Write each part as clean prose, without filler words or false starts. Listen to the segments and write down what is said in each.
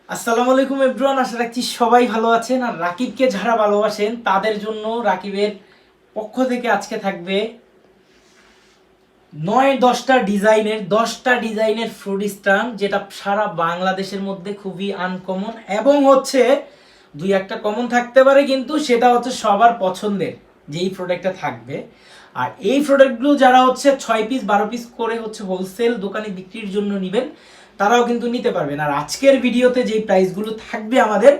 আসসালামু আলাইকুম এভরিওয়ান, আশা রাখছি সবাই ভালো আছেন। আর রাকিবকে যারা ভালোবাসেন তাদের জন্য রাকিবের পক্ষ থেকে আজকে থাকবে 10টা ডিজাইনের ফ্রুট স্টান, যেটা সারা বাংলাদেশের মধ্যে খুবই আনকমন এবং হচ্ছে দুই একটা কমন থাকতে পারে, কিন্তু সেটা হচ্ছে সবার পছন্দের যেই প্রোডাক্টটা থাকবে। আর এই প্রোডাক্টগুলো যারা হচ্ছে 6 পিস 12 পিস করে হচ্ছে হোলসেল দোকানে বিক্রির জন্য নেবেন তারাও কিন্তু নিতে পারবেন। আর আজকের ভিডিওতে যেই প্রাইসগুলো থাকবে আমাদের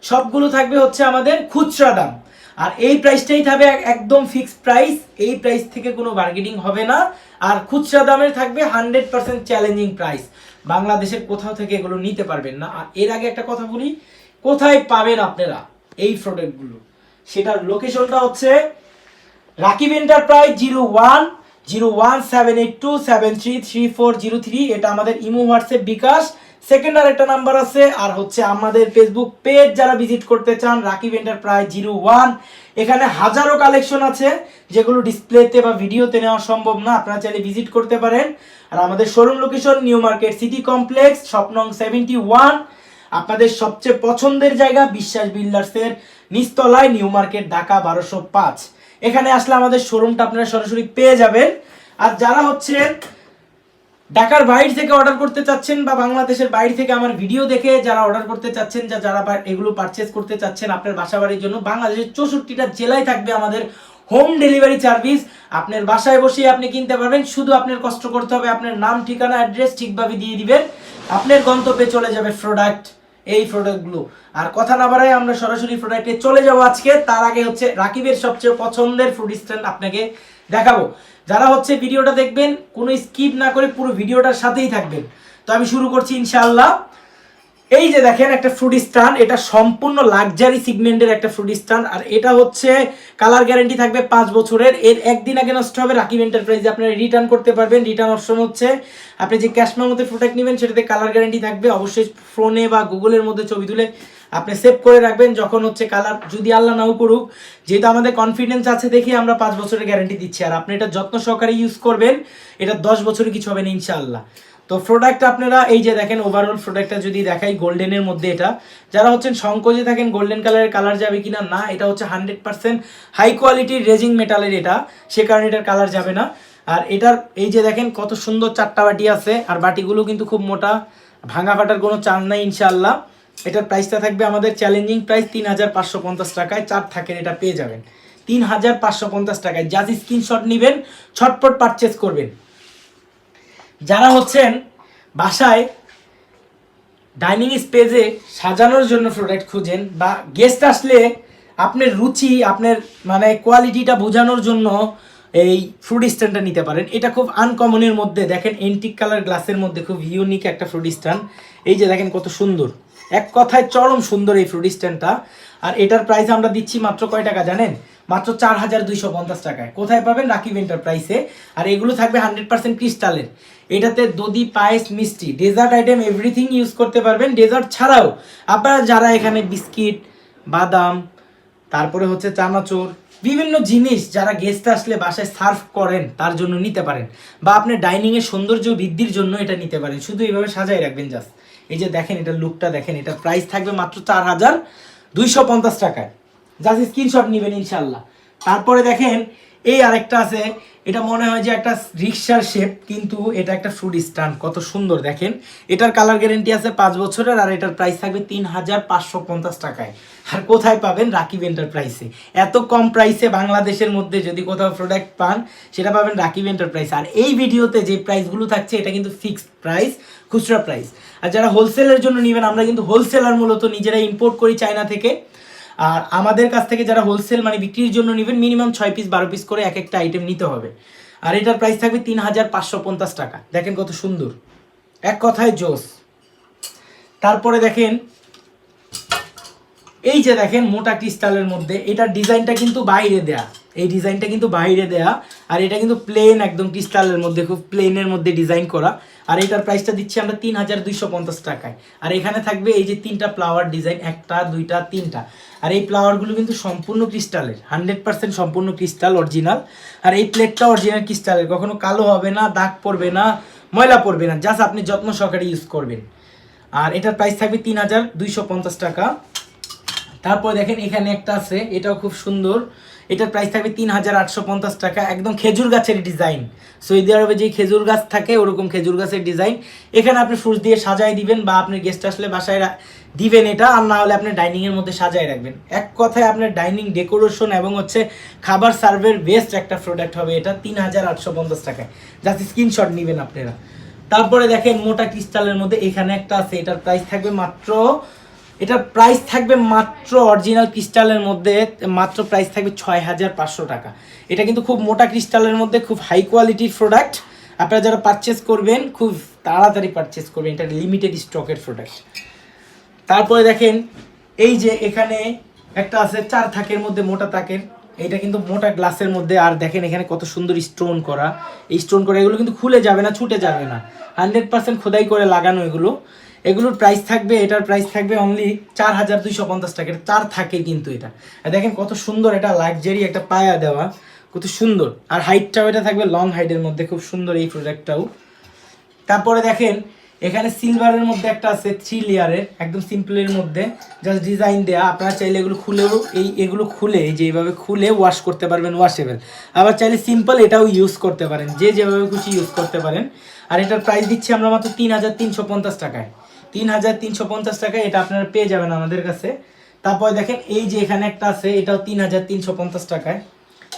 সবগুলো থাকবে হচ্ছে আমাদের খুচরা দাম। আর এই প্রাইসটাই থাকবে একদম ফিক্সড প্রাইস, এই প্রাইস থেকে কোনো বার্গেনিং হবে না। আর খুচরা দামের থাকবে 100% চ্যালেঞ্জিং প্রাইস, বাংলাদেশের কোথাও থেকে এগুলো নিতে পারবেন না। আর এর আগে একটা কথা বলি, কোথায় পাবেন আপনারা এই প্রোডাক্টগুলো, সেটার লোকেশনটা হচ্ছে রাকিব এন্টারপ্রাইজ 01017827333403। এটা আমাদের ইমো হোয়াটসঅ্যাপ বিকাশ সেকেন্ড আর একটা নাম্বার আছে। আর হচ্ছে আমাদের ফেসবুক পেজ যারা ভিজিট করতে চান রাকিব এন্টারপ্রাইজ 01, এখানে হাজারো কালেকশন আছে যেগুলো ডিসপ্লেতে বা ভিডিওতে নেওয়া সম্ভব না, আপনারা চাইলে ভিজিট করতে পারেন। আর আমাদের showroom location new market city complex shop নং 71, আপনাদের সবচেয়ে পছন্দের জায়গা বিশ্বাস বিল্ডার্সের নিচতলায়, নিউ মার্কেট, ঢাকা 1205। এখানে আসলে আমাদের শোরুমটা আপনারা সরাসরি পেয়ে যাবেন। আর যারা হচ্ছে ঢাকার বাইরে থেকে অর্ডার করতে চাচ্ছেন বা বাংলাদেশের বাইরে থেকে আমার ভিডিও দেখে যারা অর্ডার করতে চাচ্ছেন, যারা এগুলো পারচেজ করতে চাচ্ছেন আপনার বাসা বাড়ির জন্য, বাংলাদেশের 64টা জেলায় থাকবে আমাদের হোম ডেলিভারি সার্ভিস। আপনার বাসায় বসেই আপনি কিনতে পারবেন, শুধু আপনার কষ্ট করতে হবে, আপনার নাম ঠিকানা অ্যাড্রেস ঠিকভাবে দিয়ে দিবেন, আপনার গন্তব্যে চলে যাবে প্রোডাক্ট, এই প্রোডাক্টগুলো। আর কথা না বাড়াই আমরা সরাসরি প্রোডাক্টে চলে যাব আজকে। তার আগে হচ্ছে রাকিবের সবচেয়ে পছন্দের ফুড স্ট্যান্ড আপনাকে দেখাবো। যারা হচ্ছে ভিডিওটা দেখবেন কোনো স্কিপ না করে পুরো ভিডিওটার সাথেই থাকবেন। তো আমি শুরু করছি ইনশাআল্লাহ। এই যে দেখেন একটা ফ্রুট স্টান, এটা সম্পূর্ণ লাক্সারি সেগমেন্টের একটা ফ্রুট স্টান। আর এটা হচ্ছে কালার গ্যারান্টি থাকবে 5 বছরের, এর একদিন আগে নষ্ট হবে রাকিব এন্টারপ্রাইজে আপনারা রিটার্ন করতে পারবেন। রিটার্ন অপশন হচ্ছে আপনি যে ক্যাশ মেমোতে প্রোডাক্ট নেবেন সেটাতে কালার গ্যারান্টি থাকবে। অবশ্যই ফোনে বা গুগলের মধ্যে ছবি তুলে আপনি সেভ করে রাখবেন, যখন হচ্ছে কালার যদি আল্লাহ নাও করুক, যেহেতু আমাদের কনফিডেন্স আছে দেখে আমরা 5 বছরের গ্যারান্টি দিচ্ছি। আর আপনি এটা যত্ন সহকারে ইউজ করবেন, এটা 10 বছরে কিছু হবে না ইনশাআল্লাহ। তো প্রোডাক্ট আপনারা এই যে দেখেন, ওভারঅল প্রোডাক্টটা যদি দেখাই গোল্ডেনের মধ্যে, এটা যারা হচ্ছেন সংকোচে থাকেন গোল্ডেন কালারের কালার যাবে কিনা, না এটা হচ্ছে 100% হাই কোয়ালিটির রেজিং মেটালের, এটা সে কারণে এটার কালার যাবে না। আর এটার এই যে দেখেন কত সুন্দর 4টা বাটি আছে, আর বাটিগুলো কিন্তু খুব মোটা, ভাঙা ফাটার কোনো চান্স নাই ইনশাআল্লাহ। এটার প্রাইসটা থাকবে আমাদের চ্যালেঞ্জিং প্রাইস 3550 টাকায়, 4 থাকেন এটা পেয়ে যাবেন 3550 টাকায়। জাস্ট স্ক্রিনশট নেবেন, ছটপট পারচেস করবেন। যারা হচ্ছেন বাসায় ডাইনিং স্পেসে সাজানোর জন্য প্রোডাক্ট খুঁজেন, বা গেস্ট আসলে আপনার রুচি আপনার মানে কোয়ালিটিটা বোঝানোর জন্য এই ফ্রুট স্ট্যান্ডটা নিতে পারেন। এটা খুব আনকমনের মধ্যে দেখেন, এন্টিক কালার গ্লাসের মধ্যে খুব ইউনিক একটা ফ্রুট স্ট্যান্ড। এই যে দেখেন কত সুন্দর, এক কথায় চরম সুন্দর এই ফ্রুট স্ট্যান্ডটা। আর এটার প্রাইস আমরা দিচ্ছি মাত্র কয় টাকা জানেন? মাত্র 4250 টাকায়। কোথায় পাবেন? রাকিব এন্টারপ্রাইসে। আর এগুলো থাকবে 100% ক্রিস্টালের। এটাতে দধি, পায়েস, মিষ্টি, ডেজার্ট আইটেম এভরিথিং ইউজ করতে পারবেন। ডেজার্ট ছাড়াও আপনারা যারা এখানে বিস্কিট, বাদাম, তারপরে হচ্ছে চানাচুর, বিভিন্ন জিনিস যারা গেস্ট আসলে বাসায় সার্ভ করেন তার জন্য নিতে পারেন, বা আপনি ডাইনিংয়ের সৌন্দর্য বৃদ্ধির জন্য এটা নিতে পারেন। শুধু এইভাবে সাজাই রাখবেন জাস্ট। এই যে দেখেন এটা লুকটা দেখেন, এটা প্রাইস থাকবে মাত্র 4250 টাকায়। জাস্ট স্ক্রিনশট নেবেন ইনশাল্লাহ। তারপরে দেখেন এই আরেকটা আছে, এটা মনে হয় যে একটা রিক্সার শেপ, কিন্তু এটা একটা ফ্রুট স্ট্যান্ড। কত সুন্দর দেখেন, এটার কালার গ্যারেন্টি আছে 5 বছরের। আর এটার প্রাইস থাকবে 3550 টাকায়। আর কোথায় পাবেন? রাকিব এন্টারপ্রাইসে। এত কম প্রাইসে বাংলাদেশের মধ্যে যদি কোথাও প্রোডাক্ট পান সেটা পাবেন রাকিব এন্টারপ্রাইস। আর এই ভিডিওতে যে প্রাইসগুলো থাকছে এটা কিন্তু ফিক্সড প্রাইস, খুচরা প্রাইস। আর যারা হোলসেলের জন্য নেবেন, আমরা কিন্তু হোলসেলার মূলত নিজেরা ইম্পোর্ট করি চায়না থেকে। আর আমাদের কাছ থেকে যারা হোলসেল মানে বিক্রির জন্য নেবেন, মিনিমাম 6 পিস 12 পিস করে এক একটা আইটেম নিতে হবে। আর এটার প্রাইস থাকবে 3550 টাকা। দেখেন কত সুন্দর, এক কথায় জোস। তারপরে দেখেন এই যে দেখেন মোটা ক্রিস্টালের মধ্যে, এটার ডিজাইনটা কিন্তু বাইরে দেয়া, এই ডিজাইনটা কিন্তু বাইরে দেয়া। আর এটা কিন্তু প্লেন, একদম ক্রিস্টালের মধ্যে, খুব প্লেনের মধ্যে ডিজাইন করা। আর এটার প্রাইসটা দিচ্ছি আমরা 3250 টাকায়। আর এখানে থাকবে এই যে 3টা ফ্লাওয়ার ডিজাইন, 1টা 2টা 3টা। আর এই ফ্লাওয়ারগুলো কিন্তু সম্পূর্ণ ক্রিস্টালের, 100% সম্পূর্ণ ক্রিস্টাল অরিজিনাল। আর এই প্লেটটা অরিজিনাল ক্রিস্টালের, কখনো কালো হবে না, দাগ পড়বে না, ময়লা পড়বে না, জাস্ট আপনি যত্ন সহকারে ইউজ করবেন। আর এটার প্রাইস থাকবে 3250 টাকা। তারপর দেখেন এখানে একটা আছে, এটাও খুব সুন্দর, এটার প্রাইস থাকবে 3850 টাকা। একদম খেজুর গাছের ডিজাইন, সৌদি আরবে যে খেজুর গাছ থাকে ওরকম খেজুর গাছের ডিজাইন। এখানে আপনি ফ্রুটস দিয়ে সাজাই দিবেন বা আপনি গেস্ট আসলে বাসায় দিবেন এটা, আর না হলে আপনি ডাইনিংয়ের মধ্যে সাজাই রাখবেন। এক কথায় আপনার ডাইনিং ডেকোরেশন এবং হচ্ছে খাবার সার্ভের বেস্ট একটা প্রোডাক্ট হবে এটা 3850 টাকায়। জাস্ট স্ক্রিনশট নেবেন আপনারা। তারপরে দেখেন মোটা ক্রিস্টালের মধ্যে এখানে একটা আছে, এটার প্রাইস থাকবে মাত্র অরিজিনাল ক্রিস্টালের মধ্যে মাত্র প্রাইস থাকবে 6500 টাকা। এটা কিন্তু খুব মোটা ক্রিস্টালের মধ্যে খুব হাই কোয়ালিটির প্রোডাক্ট। আপনারা যারা পারচেস করবেন খুব তাড়াতাড়ি পারচেস করবেন, এটা লিমিটেড স্টকের প্রোডাক্ট। তারপরে দেখেন এই যে এখানে একটা আছে 4 থাকের মধ্যে মোটা তাকের, এটা কিন্তু মোটা গ্লাসের মধ্যে। আর দেখেন এখানে কত সুন্দর স্টোন করা, এই স্টোন করা এগুলো কিন্তু খুলে যাবে না, ছুটে যাবে না, 100% খোদাই করে লাগানো এগুলোর প্রাইস থাকবে, এটার প্রাইস থাকবে অনলি 4250 টাকা। 4 থাকে কিন্তু এটা, আর দেখেন কত সুন্দর, এটা লাক্সারি একটা পায়া দেওয়া, কত সুন্দর। আর হাইটটাও এটা থাকবে লং হাইটের মধ্যে, খুব সুন্দর এই প্রোডাক্টটাও। তারপরে দেখেন এখানে সিলভারের মধ্যে একটা আছে 3 লেয়ারের, একদম সিম্পলের মধ্যে জাস্ট ডিজাইন দেয়া। আপনারা চাইলে এগুলো খুলেও এগুলো খুলে এই যে এইভাবে খুলে ওয়াশ করতে পারবেন, ওয়াশেবল। আবার চাইলে সিম্পল এটাও ইউজ করতে পারেন, যে যেভাবে খুশি ইউজ করতে পারেন। আর এটার প্রাইস দিচ্ছি আমরা মাত্র 3350 টাকায়। 3350 টাকায় এটা আপনারা পেয়ে যাবেন আমাদের কাছে। তারপরে দেখেন এই যে এখানে একটা আছে, এটাও 3350 টাকায়।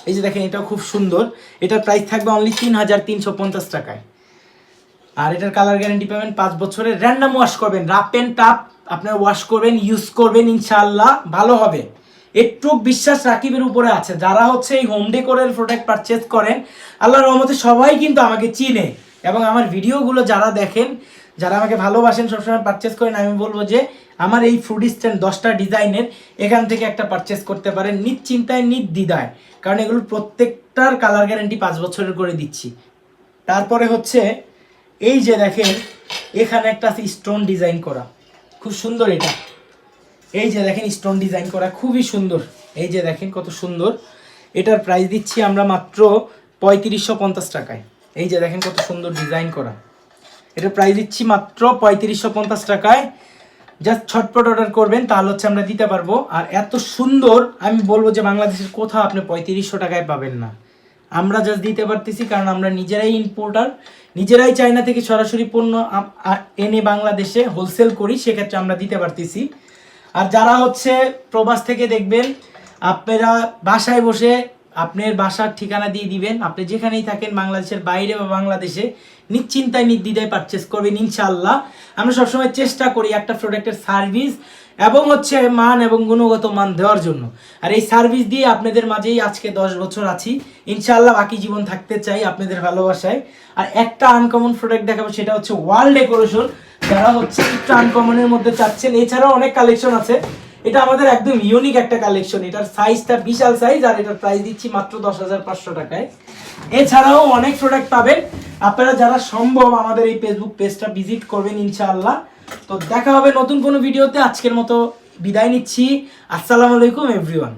এই যে দেখেন এটাও খুব সুন্দর, এটার প্রাইস থাকবে অনলি 3350 টাকায়। আর এটার কালার গ্যারান্টি পাবেন 5 বছরের। র্যান্ডম ওয়াশ করবেন, রাফ এন্ড টাফ আপনারা ওয়াশ করবেন, ইউজ করবেন, ইনশাআল্লাহ ভালো হবে। একটু বিশ্বাস রাকিবের উপরে আছে। যারা হচ্ছে এই হোম ডেকোরের প্রোডাক্ট পারচেজ করেন, আল্লাহর রহমতে সবাই কিন্তু আমাকে চিনে এবং আমার ভিডিওগুলো যারা দেখেন, যারা আমাকে ভালোবাসেন, সবসময় পারচেজ করেন, আমি বলবো যে আমার এই ফুড স্ট্যান্ড 10টা ডিজাইনের এখান থেকে একটা পারচেজ করতে পারেন নিশ্চিন্তায়, নির্দ্বিধায়, কারণ এগুলোর প্রত্যেকটার কালার গ্যারান্টি 5 বছরের করে দিচ্ছি। তারপরে হচ্ছে এই যে দেখেন এখানে একটা আছে স্টোন ডিজাইন করা, খুব সুন্দর এটা। এই যে দেখেন স্টোন ডিজাইন করা, খুবই সুন্দর। এই যে দেখেন কত সুন্দর, এটার প্রাইস দিচ্ছি আমরা মাত্র 3550 টাকায়। এই যে দেখেন কত সুন্দর ডিজাইন করা, এটার প্রাইস দিচ্ছি মাত্র 3550 টাকায়। জাস্ট ছটপট অর্ডার করবেন, তাহলে হচ্ছে আমরা দিতে পারবো। আর এত সুন্দর আমি বলবো যে বাংলাদেশের কোথাও আপনি 3500 টাকায় পাবেন না। আমরা জাস্ট দিতে পারতেছি কারণ আমরা নিজেরাই ইম্পোর্টার, নিজেরাই চায়না থেকে সরাসরি পণ্য এনে বাংলাদেশে হোলসেল করি, সেক্ষেত্রে আমরা দিতে পারতেছি। আর যারা হচ্ছে প্রবাস থেকে দেখবেন, আপনারা বাসায় বসে আপনার বাসার ঠিকানা দিয়ে দিবেন, আপনি যেখানেই থাকেন বাংলাদেশের বাইরে বা বাংলাদেশে, নিশ্চিন্তায় নির্দ্বিধায় পারচেস করবেন ইনশাআল্লাহ। আমরা সবসময় চেষ্টা করি একটা প্রোডাক্টের সার্ভিস এবং হচ্ছে মান এবং গুণগত মান দেওয়ার জন্য। আর এই সার্ভিস দিয়ে আপনাদের মাঝেই আজকে 10 বছর আছি, ইনশাআল্লাহ বাকি জীবন থাকতে চাই আপনাদের ভালোবাসায়। আর একটা আনকমন প্রোডাক্ট দেখাবো, সেটা হচ্ছে ওয়াল ডেকোরেশন। যারা হচ্ছে একটু আনকমনের মধ্যে চাচ্ছেন, এছাড়াও অনেক কালেকশন আছে, এটা আমাদের একদম ইউনিক একটা কালেকশন। এটার সাইজটা বিশাল সাইজ, আর এটার প্রাইস দিচ্ছি মাত্র 10,500 টাকায়। এছাড়াও অনেক প্রোডাক্ট পাবেন। আপনারা যারা সম্ভব আমাদের এই ফেসবুক পেজটা ভিজিট করবেন ইনশাআল্লাহ। তো দেখা হবে নতুন কোনো ভিডিওতে। আজকের মতো বিদায় নিচ্ছি। আসসালামু আলাইকুম এভরিওয়ান।